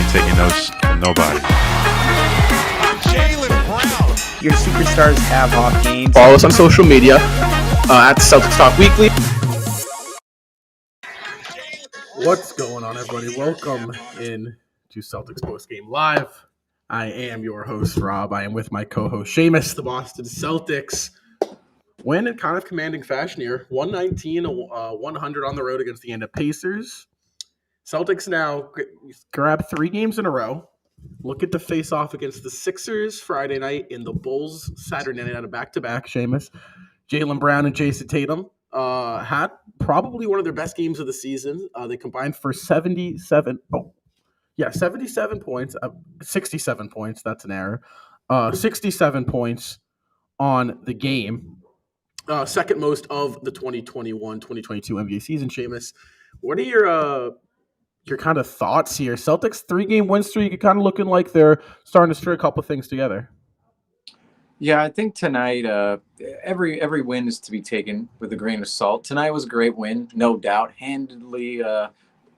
taking notes from nobody. Jaylen Brown. Your superstars have off games. Follow us on social media at Celtics Talk Weekly. What's going on, everybody? Welcome in to Celtics Post Game Live. I am your host, Rob. I am with my co-host, Seamus. The Boston Celtics win in kind of commanding fashion here. 119-100 on the road against the PACERS. Celtics now grab 3 games in a row. Look at the face-off against the Sixers Friday night and the Bulls Saturday night on a back-to-back, Seamus. Jaylen Brown and Jayson Tatum had probably one of their best games of the season. They combined for 77 points, 67 points. That's an error. 67 points on the game. Second most of the 2021-2022 NBA season, Seamus. What are your kind of thoughts here? Celtics 3-game win streak, kind of looking like they're starting to string a couple things together. Yeah, I think tonight every win is to be taken with a grain of salt. Tonight was a great win, no doubt. Handedly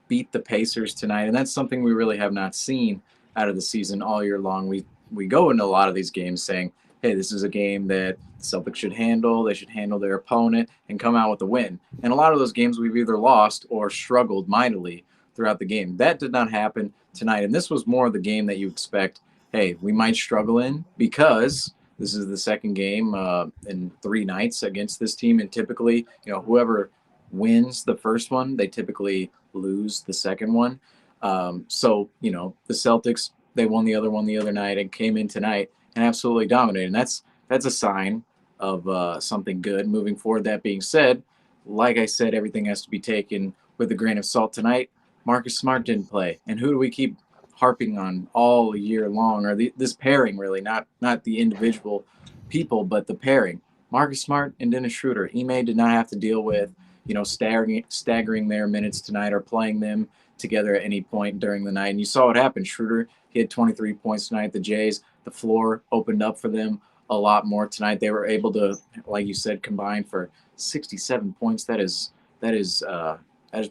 beat the Pacers tonight, and that's something we really have not seen out of the season all year long. We go into a lot of these games saying, hey, this is a game that the Celtics should handle. They should handle their opponent and come out with a win. And a lot of those games we've either lost or struggled mightily throughout the game. That did not happen tonight, and this was more of the game that you expect, hey, we might struggle in because – this is the second game in 3 nights against this team, and typically, whoever wins the first one, they typically lose the second one. So, the Celtics, they won the other one the other night and came in tonight and absolutely dominated. And that's a sign of something good moving forward. That being said, like I said, everything has to be taken with a grain of salt tonight. Marcus Smart didn't play, and who do we keep harping on all year long, or this pairing really, not the individual people, but the pairing. Marcus Smart and Dennis Schroder. Ime did not have to deal with, staggering their minutes tonight or playing them together at any point during the night. And you saw what happened. Schroder, he had 23 points tonight. The Jays, the floor opened up for them a lot more tonight. They were able to, like you said, combine for 67 points. That is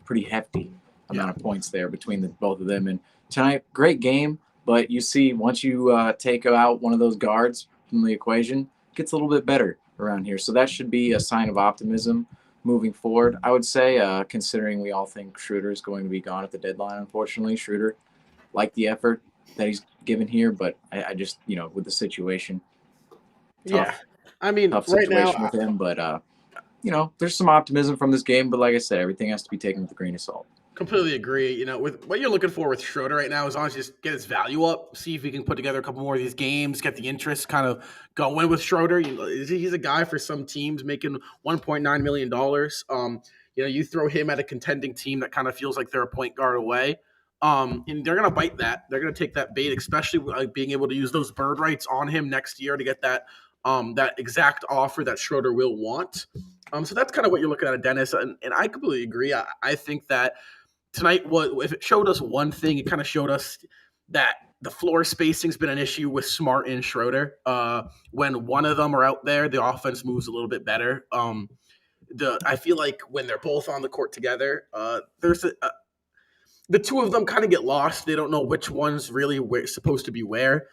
pretty hefty amount of points there between the both of them. And tonight, great game, but you see once you take out one of those guards from the equation, it gets a little bit better around here. So that should be a sign of optimism moving forward. I would say, considering we all think Schroeder is going to be gone at the deadline, unfortunately. Schroeder liked the effort that he's given here, but I just, with the situation. Tough situation right now with him, but, there's some optimism from this game, but like I said, everything has to be taken with a grain of salt. Completely agree. With what you're looking for with Schroeder right now, as long as you just get his value up, see if we can put together a couple more of these games, get the interest kind of going with Schroeder. He's a guy for some teams making $1.9 million. You throw him at a contending team that kind of feels like they're a point guard away. And they're going to bite that. They're going to take that bait, especially like being able to use those bird rights on him next year to get that exact offer that Schroeder will want. So that's kind of what you're looking at Dennis. And I completely agree. I think that tonight, if it showed us one thing, it kind of showed us that the floor spacing's been an issue with Smart and Schroeder. When one of them are out there, the offense moves a little bit better. I feel like when they're both on the court together, there's the two of them kind of get lost. They don't know which one's really supposed to be where.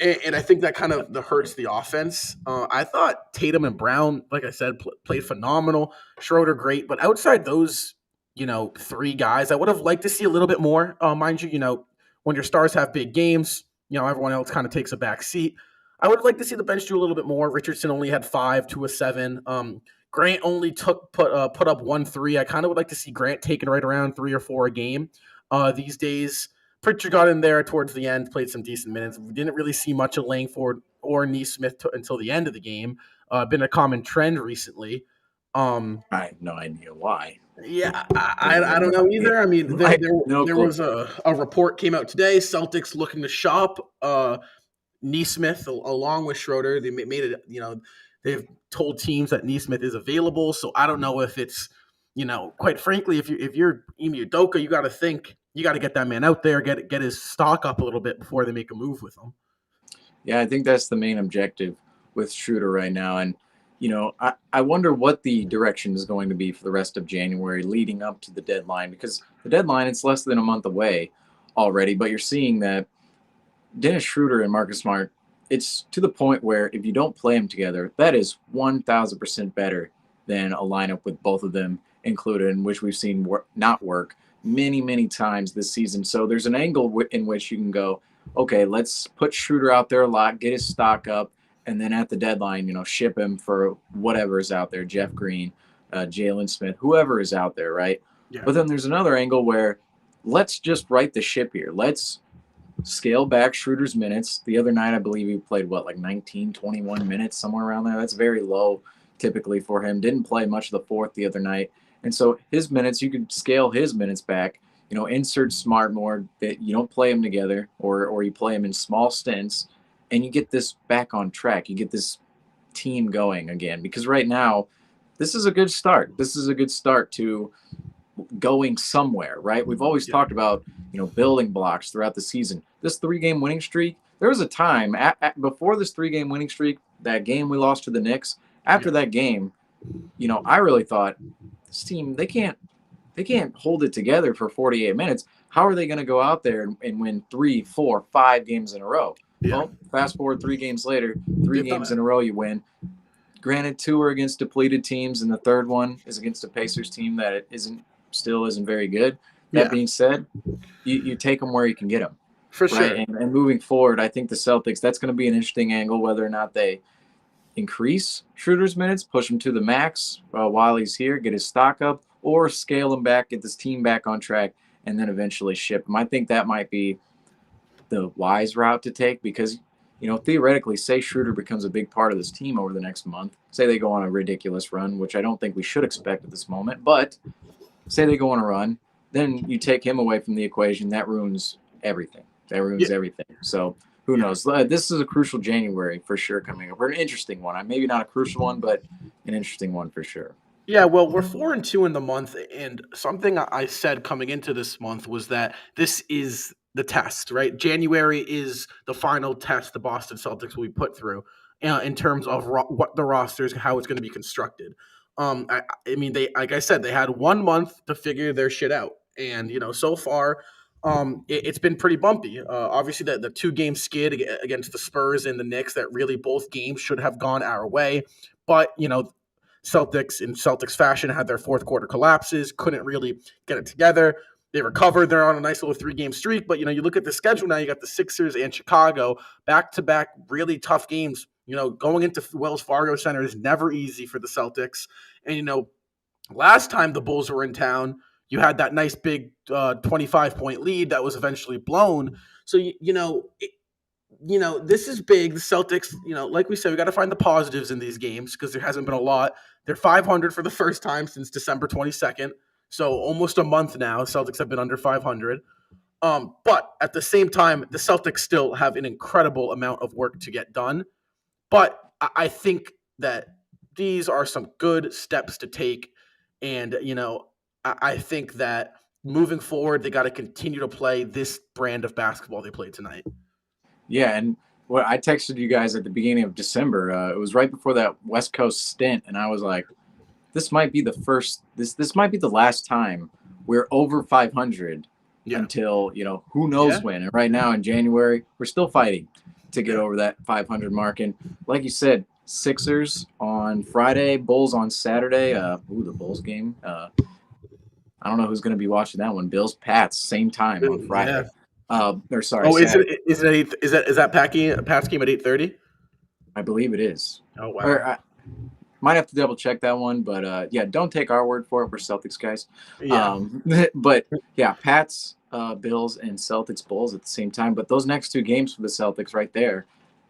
And I think that kind of hurts the offense. I thought Tatum and Brown, like I said, played phenomenal. Schroeder, great. But outside those, 3 guys, I would have liked to see a little bit more. Mind you, when your stars have big games, everyone else kind of takes a back seat. I would like to see the bench do a little bit more. Richardson only had 5, 2 of 7. Grant only put up 1 3. I kind of would like to see Grant taking right around 3 or 4 a game these days. Pritchard got in there towards the end, played some decent minutes. We didn't really see much of Langford or Nesmith until the end of the game. Been a common trend recently. I have no idea why. Yeah, I don't know either. I mean, there was a report came out today. Celtics looking to shop Nesmith along with Schroeder. They made it. They've told teams that Nesmith is available. So I don't know if it's, quite frankly, if you're Ime Udoka, you got to think. You got to get that man out there, get his stock up a little bit before they make a move with him. Yeah, I think that's the main objective with Schroeder right now. And, I wonder what the direction is going to be for the rest of January leading up to the deadline, because the deadline, it's less than a month away. already, but you're seeing that Dennis Schroder and Marcus Smart, it's to the point where if you don't play them together, that is 1,000% better than a lineup with both of them included, in which we've seen not work many, many times this season. So there's an angle in which you can go, okay, let's put Schroder out there a lot, get his stock up, and then at the deadline, ship him for whatever is out there, Jeff Green, Jaylen Smith, whoever is out there, right? Yeah. But then there's another angle where let's just right the ship here. Let's scale back Schroeder's minutes. The other night, I believe he played, 19, 21 minutes, somewhere around there. That's very low typically for him. Didn't play much of the fourth the other night. And so his minutes, you could scale his minutes back, insert Smart more, that you don't play them together or you play them in small stints, and you get this back on track. You get this team going again. Because right now, this is a good start. This is a good start to going somewhere, right? We've always talked about, building blocks throughout the season. This 3-game winning streak, there was a time before this 3-game winning streak, that game we lost to the Knicks, after that game, I really thought this team, they can't hold it together for 48 minutes. How are they going to go out there and win 3, 4, 5 games in a row? Yeah. Well, fast forward 3 games later, 3 games in a row you win. Granted, 2 are against depleted teams, and the third one is against a Pacers team that still isn't very good. That being said, you take them where you can get them. For sure. Right? And moving forward, I think the Celtics, that's going to be an interesting angle, whether or not they increase Schroeder's minutes, push him to the max while he's here, get his stock up, or scale him back, get this team back on track, and then eventually ship him. I think that might be the wise route to take because, theoretically, say Schroeder becomes a big part of this team over the next month. Say they go on a ridiculous run, which I don't think we should expect at this moment, but say they go on a run, then you take him away from the equation. That ruins everything. Everything. So who knows? This is a crucial January for sure coming up. Or an interesting one. Maybe not a crucial one, but an interesting one for sure. Yeah, well, we're 4-2 in the month, and something I said coming into this month was that this is the test, right? January is the final test the Boston Celtics will be put through in terms of what the roster is, how it's going to be constructed. I mean, like I said, they had 1 month to figure their shit out, and so far, it's been pretty bumpy. Obviously, the 2-game skid against the Spurs and the Knicks, that really both games should have gone our way, but Celtics in Celtics fashion had their fourth quarter collapses, couldn't really get it together. They recovered. They're on a nice little 3-game streak. But, you look at the schedule now, you got the Sixers and Chicago, back-to-back really tough games. Going into Wells Fargo Center is never easy for the Celtics. And, last time the Bulls were in town, you had that nice big 25-point lead that was eventually blown. So, this is big. The Celtics, like we said, we got to find the positives in these games because there hasn't been a lot. They're 500 for the first time since December 22nd. So almost a month now, Celtics have been under 500. But at the same time, the Celtics still have an incredible amount of work to get done. But I think that these are some good steps to take. And, I think that moving forward, they got to continue to play this brand of basketball they played tonight. Yeah, and what I texted you guys at the beginning of December, it was right before that West Coast stint, and I was like, this might be this might be the last time we're over 500 until, who knows when. And right now in January, we're still fighting to get over that 500 mark. And like you said, Sixers on Friday, Bulls on Saturday. The Bulls game. I don't know who's going to be watching that one. Bills, Pats, same time on Friday. Yeah. Or sorry. Oh, is Saturday. that Pat's game at 8:30? I believe it is. Oh wow. Or, might have to double check that one, but don't take our word for it. We're Celtics guys. Yeah. But yeah, Pats, Bills, and Celtics Bulls at the same time. But those next 2 games for the Celtics right there,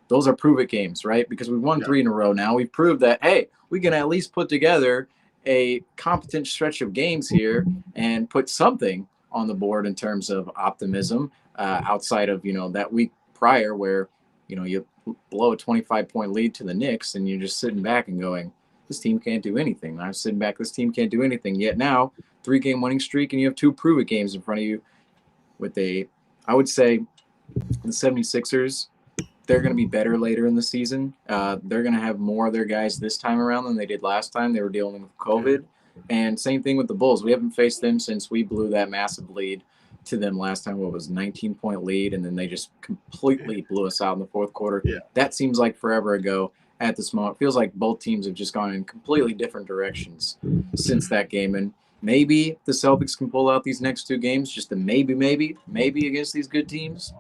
those are prove-it games, right? Because we've won 3 in a row now. We've proved that, hey, we can at least put together a competent stretch of games here and put something on the board in terms of optimism outside of, that week prior where, you blow a 25-point lead to the Knicks and you're just sitting back and going, this team can't do anything. I'm sitting back, this team can't do anything. Yet now, 3-game winning streak and you have 2 prove-it games in front of you with I would say the 76ers, they're going to be better later in the season. They're going to have more of their guys this time around than they did last time. They were dealing with COVID. And same thing with the Bulls. We haven't faced them since we blew that massive lead to them last time. What was 19-point lead, and then they just completely blew us out in the fourth quarter. Yeah. That seems like forever ago at this moment. It feels like both teams have just gone in completely different directions since that game. And maybe the Celtics can pull out these next two games, just a maybe against these good teams.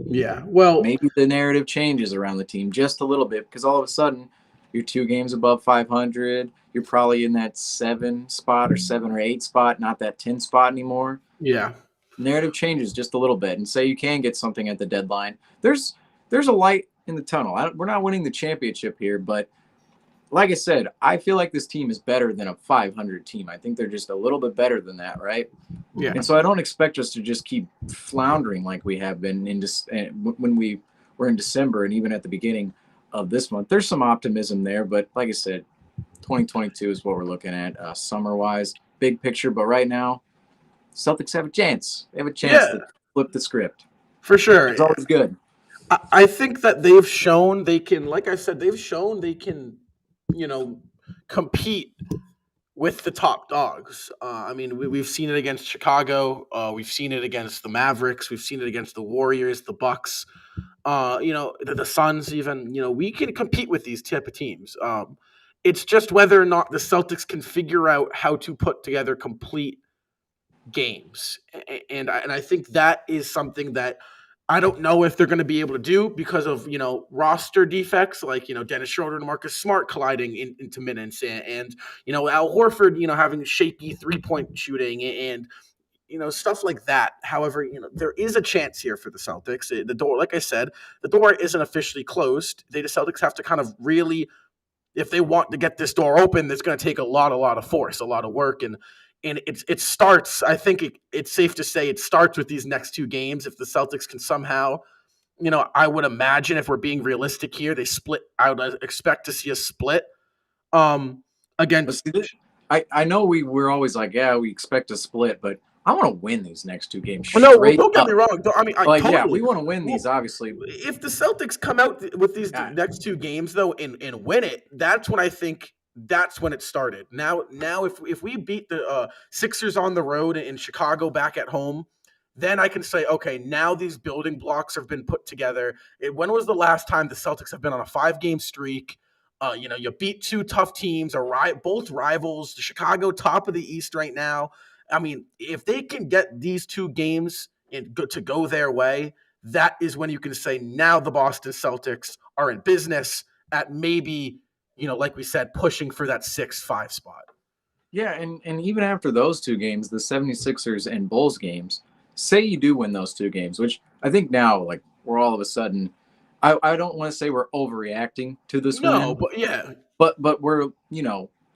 Yeah. Well, maybe the narrative changes around the team just a little bit, because all of a sudden you're 2 games above 500. You're probably in that 7 spot or 7 or 8 spot, not that 10 spot anymore. yeah. Narrative changes just a little bit, and say you can get something at the deadline. There's a light in the tunnel. We're not winning the championship here, but like I said, I feel like this team is better than a 500 team. I think they're just a little bit better than that, right? Yeah. And so I don't expect us to just keep floundering like we have been when we were in December and even at the beginning of this month. There's some optimism there, but like I said, 2022 is what we're looking at summer-wise, big picture. But right now, Celtics have a chance. They have a chance to flip the script. For sure. It's always good. I think that they've shown they can, like I said, compete with the top dogs. I mean, we've seen it against Chicago. We've seen it against the Mavericks. We've seen it against the Warriors, the Bucks, the Suns even. We can compete with these type of teams. It's just whether or not the Celtics can figure out how to put together complete games. And I think that is something that I don't know if they're going to be able to do because of, roster defects like, Dennis Schroder and Marcus Smart colliding into minutes and Al Horford, having shaky 3-point shooting and, stuff like that. However, there is a chance here for the Celtics. The door, like I said, the door isn't officially closed. The Celtics have to kind of really, if they want to get this door open, it's going to take a lot of force, a lot of work. And it starts, I think it's safe to say it starts with these next 2 games. If the Celtics can somehow, I would imagine if we're being realistic here, they split. I would expect to see a split against. I know we're always like, yeah, we expect a split, but I want to win these next 2 games. No, don't get me wrong. Totally. We want to win these, obviously. If the Celtics come out with these next 2 games, though, and win it, that's when I think that's when it started. Now, if we beat the Sixers on the road in Chicago back at home, then I can say, okay, now these building blocks have been put together. When was the last time the Celtics have been on a 5-game streak? You beat 2 tough teams, both rivals, the Chicago top of the East right now. I mean, if they can get these 2 games to go their way, that is when you can say now the Boston Celtics are in business at maybe, like we said, pushing for that 6-5 spot. Yeah, and even after those 2 games, the 76ers and Bulls games, say you do win those 2 games, which I think now, like, we're all of a sudden, I don't want to say we're overreacting to this win. No, but yeah. But we're,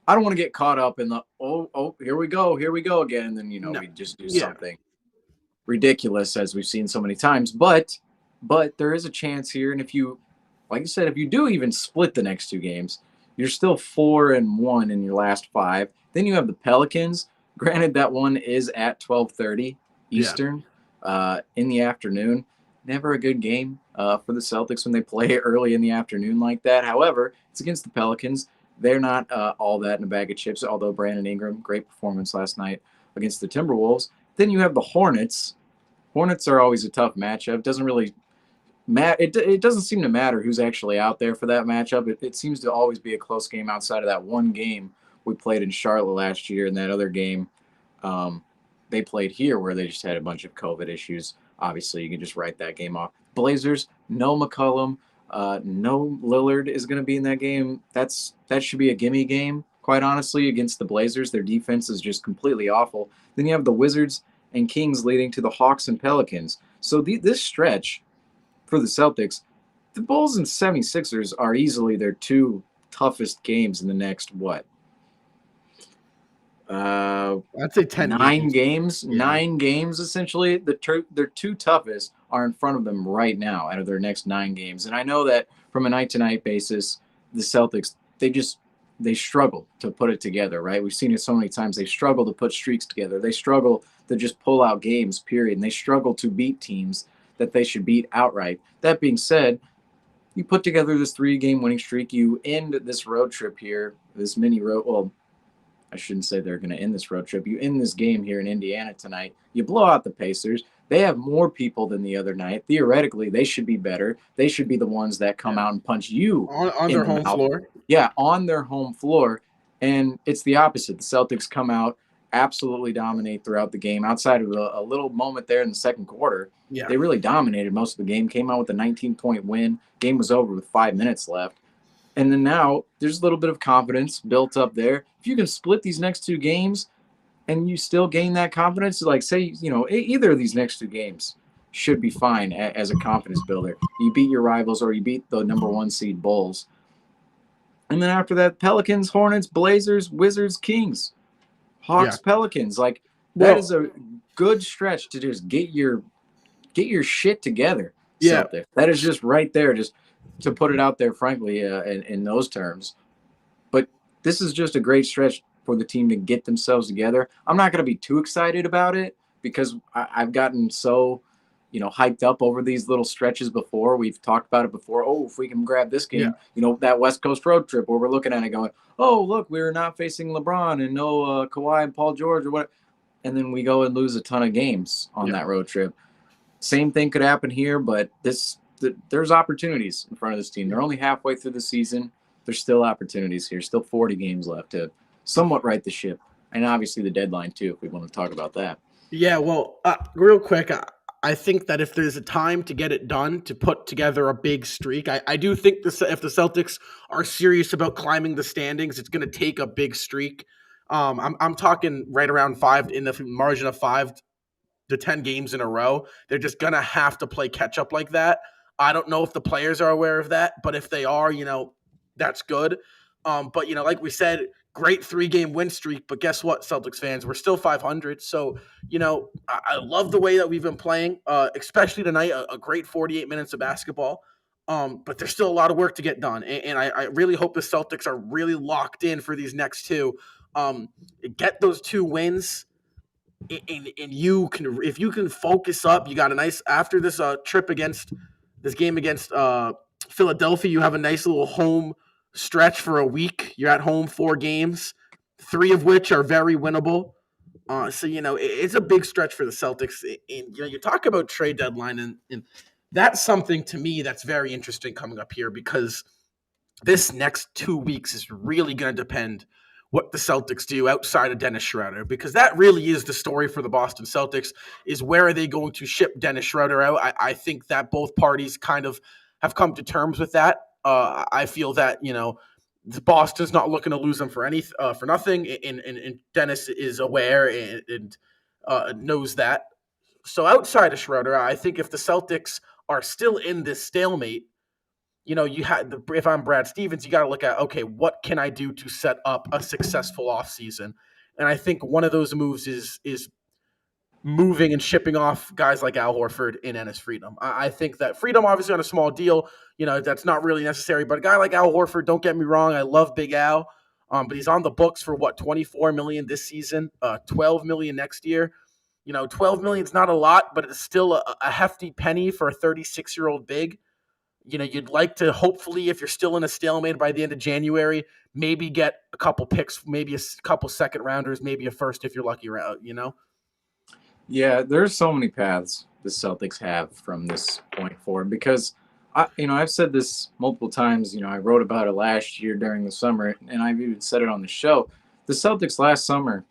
I don't want to get caught up in the, here we go again, and then, we just do something ridiculous as we've seen so many times. But there is a chance here, and if you, like I said, if you do even split the next 2 games, you're still 4-1 in your last 5. Then you have the Pelicans. Granted, that one is at 12:30 Eastern in the afternoon. Never a good game for the Celtics when they play early in the afternoon like that. However, it's against the Pelicans. They're not all that in a bag of chips, although Brandon Ingram, great performance last night against the Timberwolves. Then you have the Hornets. Hornets are always a tough matchup. Doesn't really it doesn't seem to matter who's actually out there for that matchup. It seems to always be a close game outside of that one game we played in Charlotte last year, and that other game they played here where they just had a bunch of COVID issues. Obviously, you can just write that game off. Blazers, no McCollum, no Lillard is going to be in that game. That should be a gimme game, quite honestly, against the Blazers. Their defense is just completely awful. Then you have the Wizards and Kings leading to the Hawks and Pelicans. So this stretch for the Celtics, the Bulls and 76ers are easily their 2 toughest games in the next, I'd say 10 games. Yeah. 9 games, essentially. Their 2 toughest are in front of them right now out of their next 9 games. And I know that from a night-to-night basis, the Celtics, they struggle to put it together, right? We've seen it so many times. They struggle to put streaks together. They struggle to just pull out games, period. And they struggle to beat teams that they should beat outright. That being said, you put together this 3-game winning streak. You end this road trip here, this mini road, I shouldn't say they're going to end this road trip. You end this game here in Indiana tonight. You blow out the Pacers. They have more people than the other night. Theoretically, they should be better. They should be the ones that come out and punch you on in their the home mouth. floor. Yeah, on their home floor. And it's the opposite. The Celtics come out, absolutely dominate throughout the game. Outside of a little moment there in the second quarter, Yeah. they really dominated most of the game, came out with a 19-point win. Game was over with 5 minutes left. And then now there's a little bit of confidence built up there. If you can split these next two games and you still gain that confidence, like say, either of these next two games should be fine as a confidence builder. You beat your rivals or you beat the number 1 seed Bulls. And then after that, Pelicans, Hornets, Blazers, Wizards, Kings, Hawks, Pelicans. Like that is a good stretch to just get your shit together. Yeah. Celtics. That is just right there, just to put it out there, frankly, in those terms. But this is just a great stretch for the team to get themselves together. I'm not going to be too excited about it because I've gotten so, hyped up over these little stretches before. We've talked about it before. Oh, if we can grab this game, that West Coast road trip where we're looking at it going, oh, look, we're not facing LeBron and no Kawhi and Paul George or what. And then we go and lose a ton of games on that road trip. Same thing could happen here, but there's opportunities in front of this team. They're only halfway through the season. There's still opportunities here. Still 40 games left to somewhat right the ship. And obviously the deadline, too, if we want to talk about that. Yeah, well, real quick, I think that if there's a time to get it done, to put together a big streak, I do think if the Celtics are serious about climbing the standings, it's going to take a big streak. I'm talking right around 5, in the margin of 5 to 10 games in a row. They're just going to have to play catch up like that. I don't know if the players are aware of that, but if they are, that's good. But, like we said, great 3-game win streak. But guess what, Celtics fans? We're still 500. So, I love the way that we've been playing, especially tonight, a great 48 minutes of basketball. But there's still a lot of work to get done. And I really hope the Celtics are really locked in for these next two. Get those 2 wins. And if you can focus up, you got a nice, after this this game against Philadelphia, you have a nice little home stretch for a week. You're at home 4 games, 3 of which are very winnable. So it's a big stretch for the Celtics. And you talk about trade deadline, and that's something to me that's very interesting coming up here, because this next 2 weeks is really going to depend what the Celtics do outside of Dennis Schroder, because that really is the story for the Boston Celtics, is where are they going to ship Dennis Schroder out? I think that both parties kind of have come to terms with that. I feel that, Boston's not looking to lose him for nothing, and Dennis is aware and knows that. So outside of Schroder, I think if the Celtics are still in this stalemate, if I'm Brad Stevens, you got to look at, okay, what can I do to set up a successful offseason? And I think one of those moves is moving and shipping off guys like Al Horford and Enes Freedom. I think that Freedom, obviously on a small deal, that's not really necessary. But a guy like Al Horford, don't get me wrong, I love Big Al, but he's on the books for $24 million this season, $12 million next year. $12 million is not a lot, but it's still a hefty penny for a 36-year-old big. You'd like to, hopefully, if you're still in a stalemate by the end of January, maybe get a couple picks, maybe a couple second rounders, maybe a first if you're lucky, Yeah, there's so many paths the Celtics have from this point forward, because I've said this multiple times. I wrote about it last year during the summer, and I've even said it on the show. The Celtics last summer,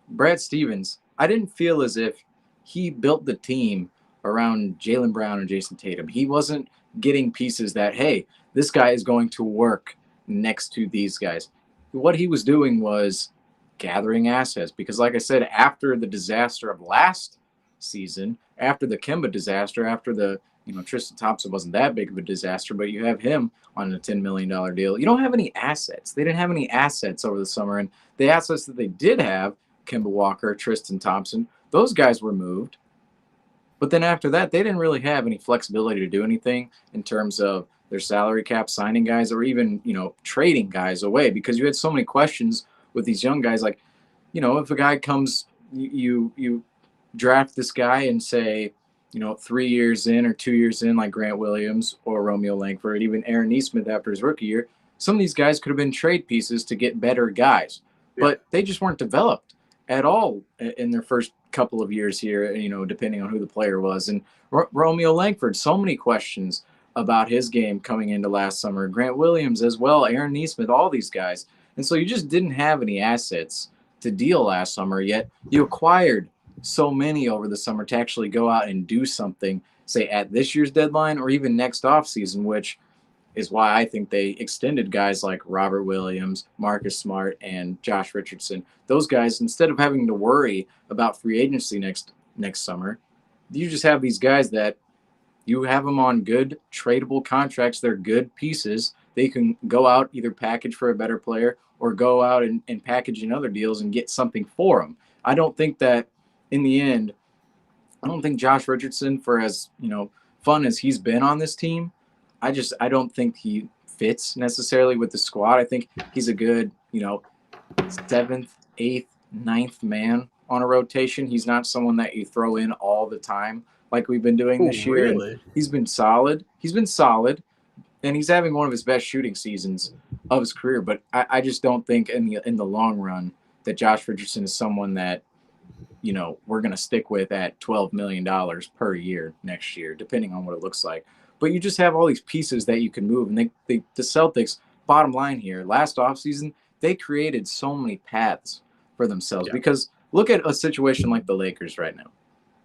Brad Stevens, I didn't feel as if he built the team around Jaylen Brown and Jayson Tatum. He wasn't getting pieces that, hey, this guy is going to work next to these guys. What he was doing was gathering assets, because like I said, after the disaster of last season, after the Kemba disaster, after the Tristan Thompson wasn't that big of a disaster, but you have him on a $10 million deal. You don't have any assets. They didn't have any assets over the summer, and the assets that they did have, Kemba Walker, Tristan Thompson, those guys were moved. But then after that, they didn't really have any flexibility to do anything in terms of their salary cap, signing guys, or even, trading guys away, because you had so many questions with these young guys. Like, if a guy comes, you draft this guy and say, 3 years in or 2 years in, like Grant Williams or Romeo Langford, even Aaron Nesmith after his rookie year, some of these guys could have been trade pieces to get better guys. but they just weren't developed at all in their first couple of years here, depending on who the player was. And Romeo Langford, so many questions about his game coming into last summer. Grant Williams as well, Aaron Nesmith, all these guys. And so you just didn't have any assets to deal last summer, yet you acquired so many over the summer to actually go out and do something, say at this year's deadline or even next offseason, which is why I think they extended guys like Robert Williams, Marcus Smart, and Josh Richardson. Those guys, instead of having to worry about free agency next summer, you just have these guys that you have them on good tradable contracts. They're good pieces. They can go out, either package for a better player or go out and package in other deals and get something for them. I don't think that in the end, I don't think Josh Richardson, for as fun as he's been on this team, I don't think he fits necessarily with the squad. I think he's a good, seventh, eighth, ninth man on a rotation. He's not someone that you throw in all the time like we've been doing this year. Really? And he's been solid. And he's having one of his best shooting seasons of his career. But I just don't think in the long run that Josh Richardson is someone that, we're going to stick with at $12 million per year next year, depending on what it looks like. But you just have all these pieces that you can move. And the Celtics, bottom line here, last offseason, they created so many paths for themselves. Because look at a situation like the Lakers right now.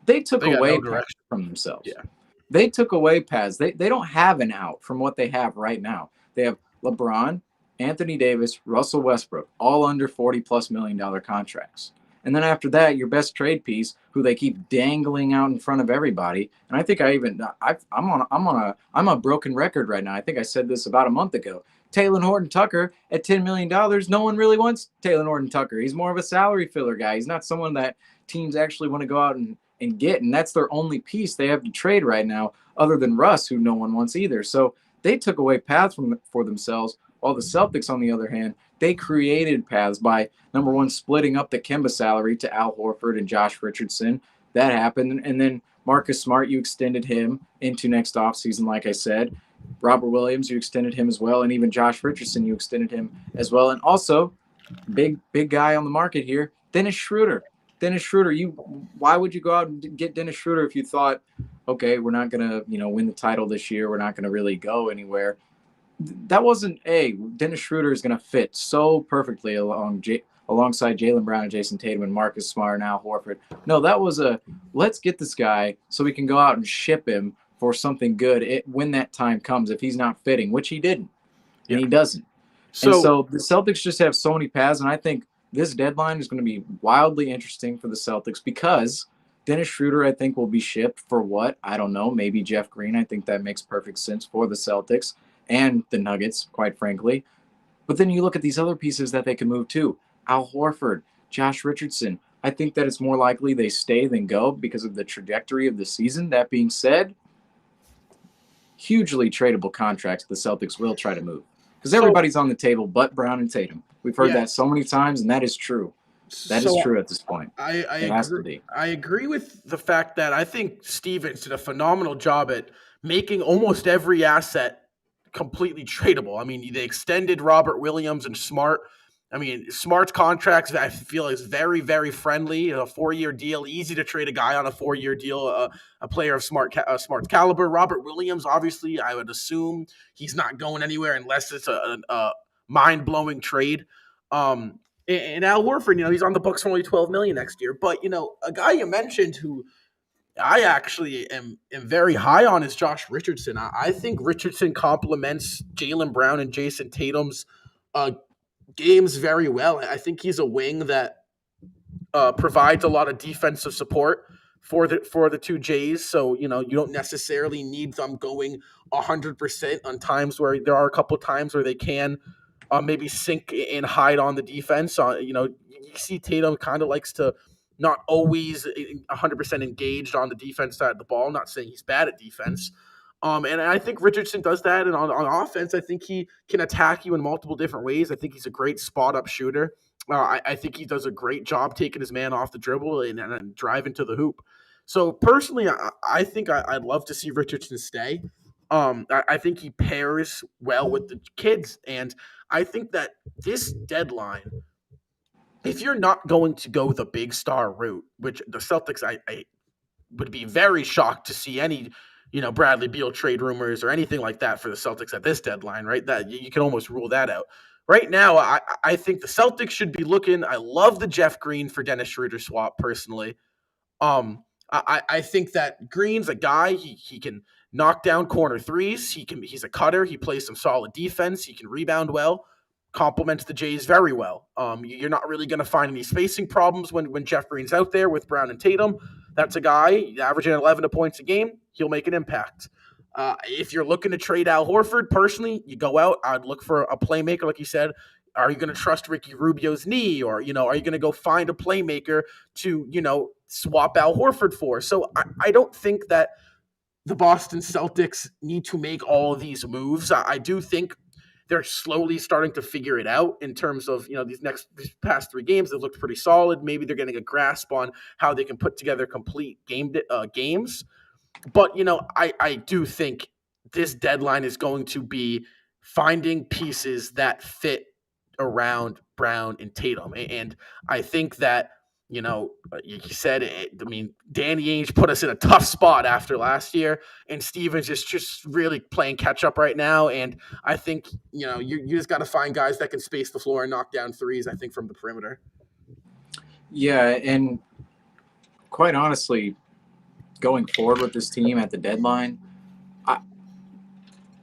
They took away paths from themselves. Yeah. They took away paths. They don't have an out from what they have right now. They have LeBron, Anthony Davis, Russell Westbrook, all under $40+ million contracts. And then after that, your best trade piece, who they keep dangling out in front of everybody. And I think I'm a broken record right now. I think I said this about a month ago. Taylor Horton-Tucker at $10 million. No one really wants Taylor Horton-Tucker. He's more of a salary filler guy. He's not someone that teams actually want to go out and get. And that's their only piece they have to trade right now, other than Russ, who no one wants either. So they took away paths for themselves. While the Celtics, on the other hand, they created paths by, number one, splitting up the Kemba salary to Al Horford and Josh Richardson. That happened. And then Marcus Smart, you extended him into next offseason, like I said. Robert Williams, you extended him as well. And even Josh Richardson, you extended him as well. And also, big guy on the market here, Dennis Schroder. Why would you go out and get Dennis Schroder if you thought, okay, we're not going to, win the title this year. We're not going to really go anywhere. That wasn't Dennis Schroder is going to fit so perfectly alongside Jaylen Brown and Jayson Tatum and Marcus Smart and Al Horford. No, that was let's get this guy so we can go out and ship him for something good when that time comes, if he's not fitting, which he didn't. And he doesn't. So the Celtics just have so many paths, and I think this deadline is going to be wildly interesting for the Celtics because Dennis Schroder, I think, will be shipped for what? I don't know. Maybe Jeff Green. I think that makes perfect sense for the Celtics and the Nuggets, quite frankly. But then you look at these other pieces that they can move to. Al Horford, Josh Richardson. I think that it's more likely they stay than go because of the trajectory of the season. That being said, hugely tradable contracts the Celtics will try to move. Because everybody's on the table but Brown and Tatum. We've heard that so many times, and that is true. That is true at this point. It has to be. I agree with the fact that I think Stevens did a phenomenal job at making almost every asset completely tradable. I mean, they extended Robert Williams and Smart. I mean, Smart's contracts, I feel, is very, very friendly. A 4-year deal, easy to trade a guy on a 4-year deal, a player of Smart's caliber. Robert Williams, obviously, I would assume he's not going anywhere unless it's a mind-blowing trade. And Al Horford, he's on the books for only $12 million next year. But, a guy you mentioned who I actually am very high on is Josh Richardson. I think Richardson complements Jaylen Brown and Jayson Tatum's games very well. I think he's a wing that provides a lot of defensive support for the two Jays. So, you don't necessarily need them going 100% on times where there are a couple times where they can maybe sink and hide on the defense. You see Tatum kind of likes to not always 100% engaged on the defense side of the ball. I'm not saying he's bad at defense. And I think Richardson does that. And on offense, I think he can attack you in multiple different ways. I think he's a great spot-up shooter. I think he does a great job taking his man off the dribble and driving to the hoop. So personally, I think I'd love to see Richardson stay. I think he pairs well with the kids. And I think that this deadline if you're not going to go the big star route, which the Celtics, I would be very shocked to see any, Bradley Beal trade rumors or anything like that for the Celtics at this deadline, right? That you can almost rule that out. Right now, I think the Celtics should be looking. I love the Jeff Green for Dennis Schroeder swap personally. I think that Green's a guy. He can knock down corner threes. He's a cutter. He plays some solid defense. He can rebound well. Complements the Jays very well. You're not really going to find any spacing problems when Jeff Green's out there with Brown and Tatum. That's a guy averaging 11 points a game. He'll make an impact. If you're looking to trade Al Horford, personally, you go out. I'd look for a playmaker, like you said. Are you going to trust Ricky Rubio's knee, or are you going to go find a playmaker to swap Al Horford for? So I don't think that the Boston Celtics need to make all of these moves. I do think they're slowly starting to figure it out in terms of, these past 3 games. They've looked pretty solid. Maybe they're getting a grasp on how they can put together complete games. But, I do think this deadline is going to be finding pieces that fit around Brown and Tatum. And I think that, you said it, Danny Ainge put us in a tough spot after last year, and Stevens is just really playing catch up right now. And I think, you just got to find guys that can space the floor and knock down threes, I think, from the perimeter. Yeah, and quite honestly, going forward with this team at the deadline,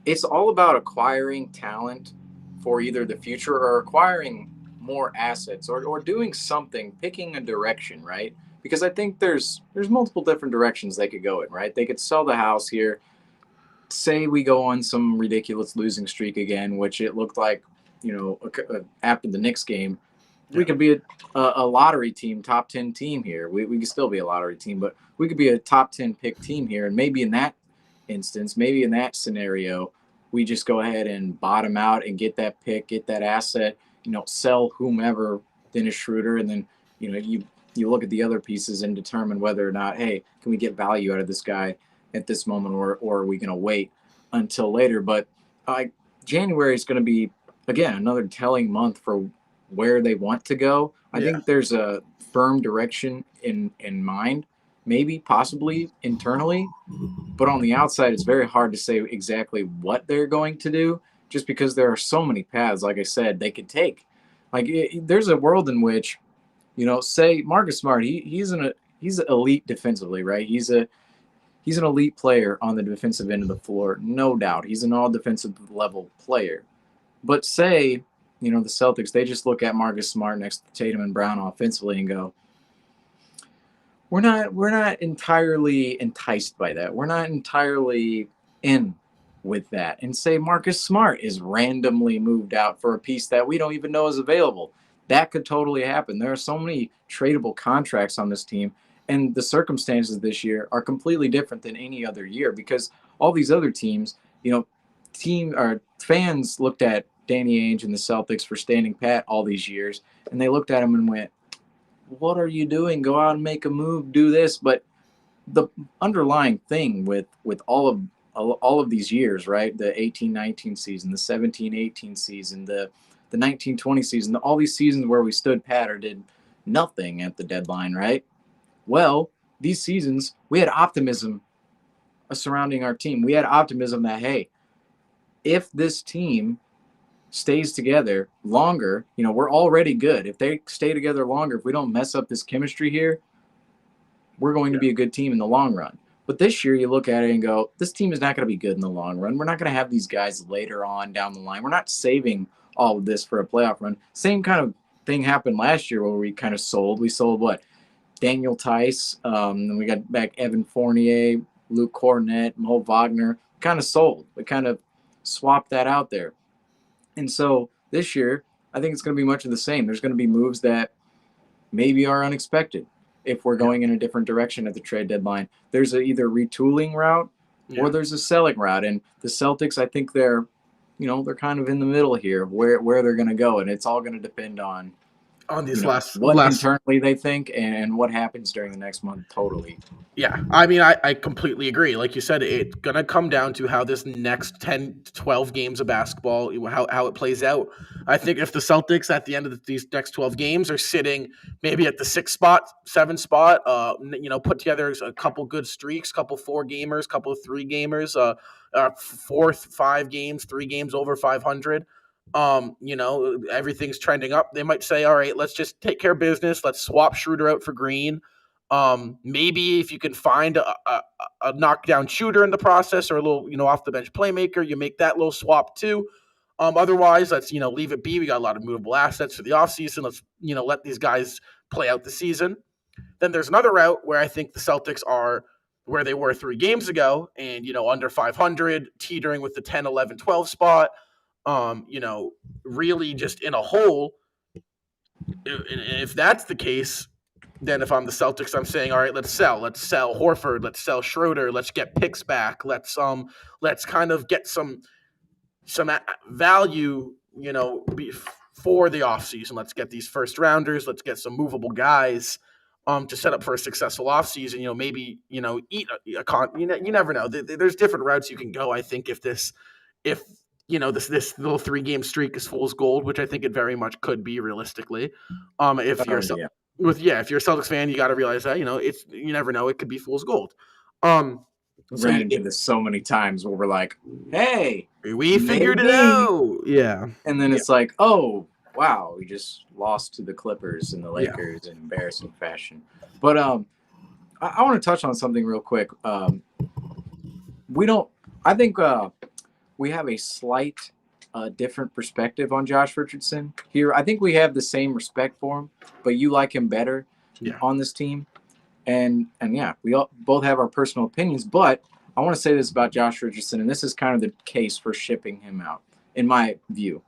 it's all about acquiring talent for either the future or acquiring more assets or doing something, picking a direction, right? Because I think there's multiple different directions they could go in, right? They could sell the house here. Say we go on some ridiculous losing streak again, which it looked like, after the Knicks game, we could be a lottery team, top 10 team here. We could still be a lottery team, but we could be a top 10 pick team here. And maybe in that instance, maybe in that scenario, we just go ahead and bottom out and get that pick, get that asset, sell whomever, Dennis Schroeder, and then, you look at the other pieces and determine whether or not, hey, can we get value out of this guy at this moment, or are we going to wait until later? But January is going to be, again, another telling month for where they want to go. I think there's a firm direction in mind, maybe possibly internally, but on the outside, it's very hard to say exactly what they're going to do, just because there are so many paths, like I said, they could take. There's a world in which, say Marcus Smart, he's elite defensively, right? He's an elite player on the defensive end of the floor, no doubt. He's an all defensive level player. But say, the Celtics, they just look at Marcus Smart next to Tatum and Brown offensively and go, we're not entirely enticed by that. We're not entirely in with that. And say Marcus Smart is randomly moved out for a piece that we don't even know is available. That could totally happen. There are so many tradable contracts on this team, and the circumstances this year are completely different than any other year, because all these other teams, fans looked at Danny Ainge and the Celtics for standing pat all these years, and they looked at him and went, what are you doing? Go out and make a move, do this. But the underlying thing with all of these years, right? The 18-19 season, the 17-18 season, the 19-20 season, all these seasons where we stood pat or did nothing at the deadline, right? Well, these seasons, we had optimism surrounding our team. We had optimism that, hey, if this team stays together longer, we're already good. If they stay together longer, if we don't mess up this chemistry here, we're going to be a good team in the long run. But this year you look at it and go, this team is not going to be good in the long run. We're not going to have these guys later on down the line. We're not saving all of this for a playoff run. Same kind of thing happened last year where we kind of sold. We sold what? Daniel Tice. And we got back Evan Fournier, Luke Cornett, Mo Wagner. Kind of sold. We kind of swapped that out there. And so this year, I think it's going to be much of the same. There's going to be moves that maybe are unexpected if we're going in a different direction at the trade deadline. There's either retooling route or there's a selling route. And the Celtics, I think they're kind of in the middle here of where they're going to go. And it's all going to depend on on these what internally they think and what happens during the next month. Totally. Yeah, I mean, I completely agree. Like you said, it's going to come down to how this next 10 to 12 games of basketball, how it plays out. I think if the Celtics at the end of these next 12 games are sitting maybe at the 6th spot, 7th spot, put together a couple good streaks, couple 4-gamers, couple 3-gamers, 4, 5 games, 3 games over 500, everything's trending up. They might say, all right, let's just take care of business. Let's swap Schroder out for Green. Maybe if you can find a knockdown shooter in the process or a little, off the bench playmaker, you make that little swap too. Otherwise, let's, leave it be. We got a lot of movable assets for the offseason. Let's, let these guys play out the season. Then there's another route where I think the Celtics are where they were 3 games ago and, under 500, teetering with the 10, 11, 12 spot, really just in a hole. If that's the case, then if I'm the Celtics, I'm saying, all right, let's sell Horford, let's sell Schroder, let's get picks back, let's kind of get some value, for the offseason. Let's get these first rounders, let's get some movable guys, to set up for a successful offseason. Maybe eat a con. You never know. There's different routes you can go. I think if this little 3-game streak is fool's gold, which I think it very much could be realistically. If you're if you're a Celtics fan, you got to realize that you never know, it could be fool's gold. Ran into this so many times where we're like, hey, we figured it out. Yeah. And then it's like, oh, wow, we just lost to the Clippers and the Lakers in embarrassing fashion. But I want to touch on something real quick. I think we have a slight different perspective on Josh Richardson here. I think we have the same respect for him, but you like him better on this team. And we both have our personal opinions, but I want to say this about Josh Richardson, and this is kind of the case for shipping him out, in my view.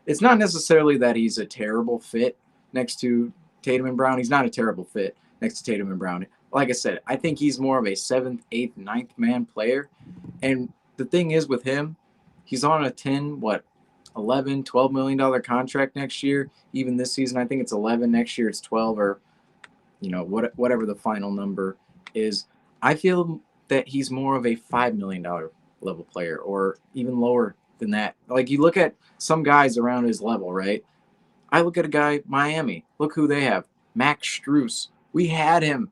It's not necessarily that he's a terrible fit next to Tatum and Brown. He's not a terrible fit next to Tatum and Brown. Like I said, I think he's more of a 7th, 8th, 9th man player. And the thing is with him, he's on a $11, $12 million contract next year. Even this season, I think it's 11. Next year, it's 12 or, whatever the final number is. I feel that he's more of a $5 million level player or even lower than that. Like you look at some guys around his level, right? I look at a guy, Miami. Look who they have. Max Strus. We had him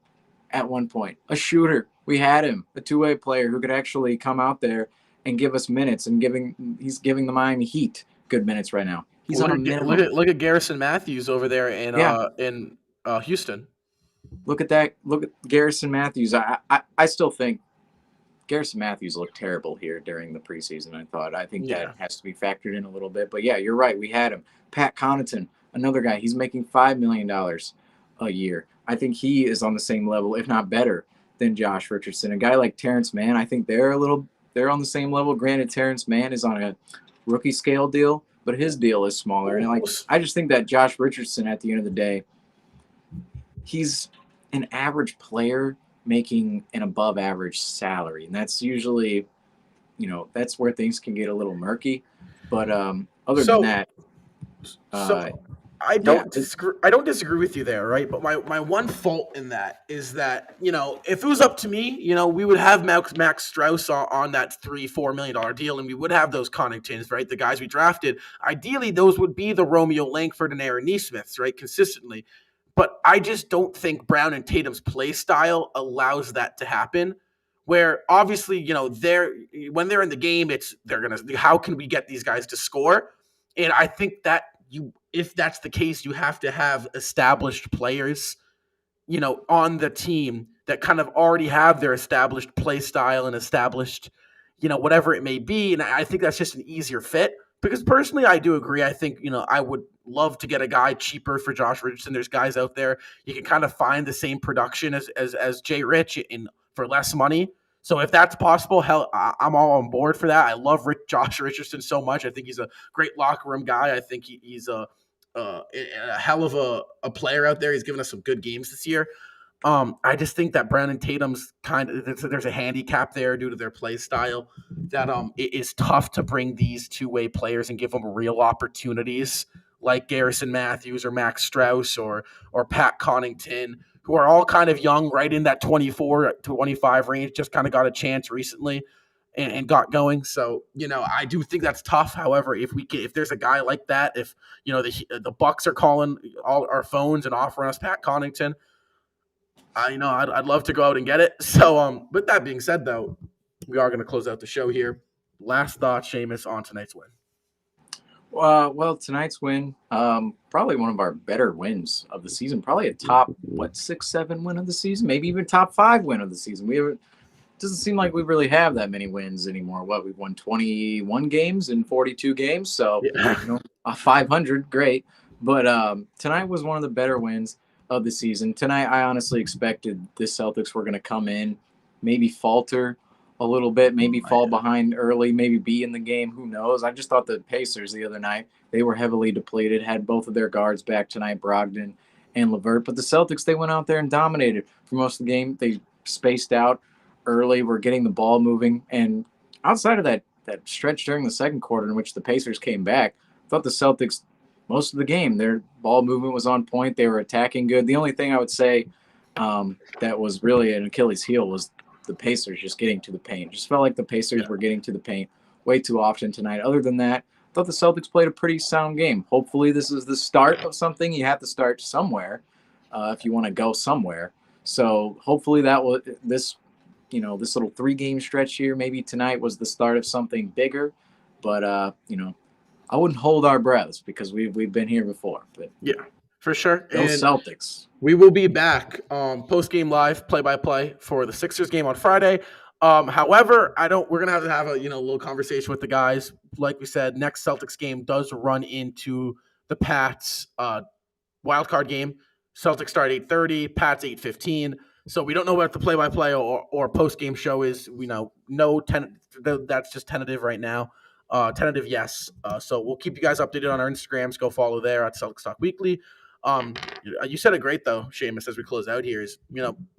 at one point. A shooter. We had him. A 2-way player who could actually come out there and give us minutes, and he's giving the Miami Heat good minutes right now. He's on a minimum. Look at Garrison Matthews over there in Houston. Look at that. Look at Garrison Matthews. I still think Garrison Matthews looked terrible here during the preseason. I think that has to be factored in a little bit. But yeah, you're right. We had him. Pat Connaughton, another guy. He's making $5 million a year. I think he is on the same level, if not better, than Josh Richardson. A guy like Terrence Mann, I think they're on the same level. Granted, Terrence Mann is on a rookie scale deal, but his deal is smaller. And I just think that Josh Richardson, at the end of the day, he's an average player making an above average salary. And that's usually, that's where things can get a little murky. But other than that, I don't disagree with you there, right? But my one fault in that is that, if it was up to me, we would have Max Strus on that $3-4 million deal, and we would have those Connaughtons, right? The guys we drafted. Ideally, those would be the Romeo Langford and Aaron Nesmiths, right? Consistently. But I just don't think Brown and Tatum's play style allows that to happen. Where obviously, when they're in the game, how can we get these guys to score? And I think that if that's the case, you have to have established players, on the team that kind of already have their established play style and established, whatever it may be. And I think that's just an easier fit. Because personally, I do agree. I think, I would love to get a guy cheaper for Josh Richardson. There's guys out there you can kind of find the same production as Jay Rich for less money. So if that's possible, hell, I'm all on board for that. I love Josh Richardson so much. I think he's a great locker room guy. I think he's a hell of a player out there. He's given us some good games this year. I just think that Brown and Tatum's there's a handicap there due to their play style that it is tough to bring these 2-way players and give them real opportunities like Garrison Matthews or Max Strauss or Pat Connaughton, who are all kind of young, right in that 24 to 25 range, just kind of got a chance recently and got going. So, I do think that's tough. However, if there's a guy like that, if, the Bucks are calling all our phones and offering us Pat Connaughton, I'd love to go out and get it. So, with that being said, though, we are going to close out the show here. Last thoughts, Seamus, on tonight's win. Well, tonight's win, probably one of our better wins of the season. Probably a top 6-7 win of the season, maybe even top 5 win of the season. Doesn't seem like we really have that many wins anymore. We've won 21 games in 42 games, so 500, great. But tonight was one of the better wins of the season. Tonight, I honestly expected the Celtics were going to come in, maybe falter a little bit, maybe fall behind early, maybe be in the game. Who knows? I just thought the Pacers the other night, they were heavily depleted, had both of their guards back tonight, Brogdon and LeVert. But the Celtics, they went out there and dominated for most of the game. They spaced out early, were getting the ball moving. And outside of that stretch during the second quarter in which the Pacers came back, I thought the Celtics, most of the game, their ball movement was on point. They were attacking good. The only thing I would say that was really an Achilles heel was the Pacers just getting to the paint. Just felt like the Pacers were getting to the paint way too often tonight. Other than that, I thought the Celtics played a pretty sound game. Hopefully this is the start of something. You have to start somewhere if you want to go somewhere. So hopefully this little 3-game stretch here, maybe tonight, was the start of something bigger. But I wouldn't hold our breaths because we've been here before. But yeah, for sure. Go Celtics. We will be back post-game live play-by-play for the Sixers game on Friday. However, we're going to have a little conversation with the guys. Like we said, next Celtics game does run into the Pats wildcard game. Celtics start 8:30, Pats 8:15. So we don't know what the play-by-play or post-game show is. That's just tentative right now. Tentative, yes. So we'll keep you guys updated on our Instagrams. Go follow there at Celtics Talk Weekly. You said it great though, Seamus, as we close out here, is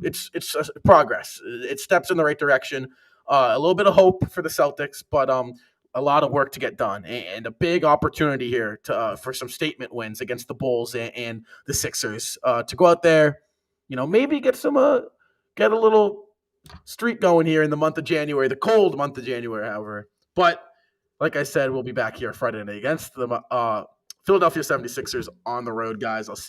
it's progress. It steps in the right direction. A little bit of hope for the Celtics, but a lot of work to get done, and a big opportunity here for some statement wins against the Bulls and the Sixers to go out there, maybe get a little streak going here in the month of January, the cold month of January, however. But like I said, we'll be back here Friday night against the Philadelphia 76ers on the road, guys. I'll see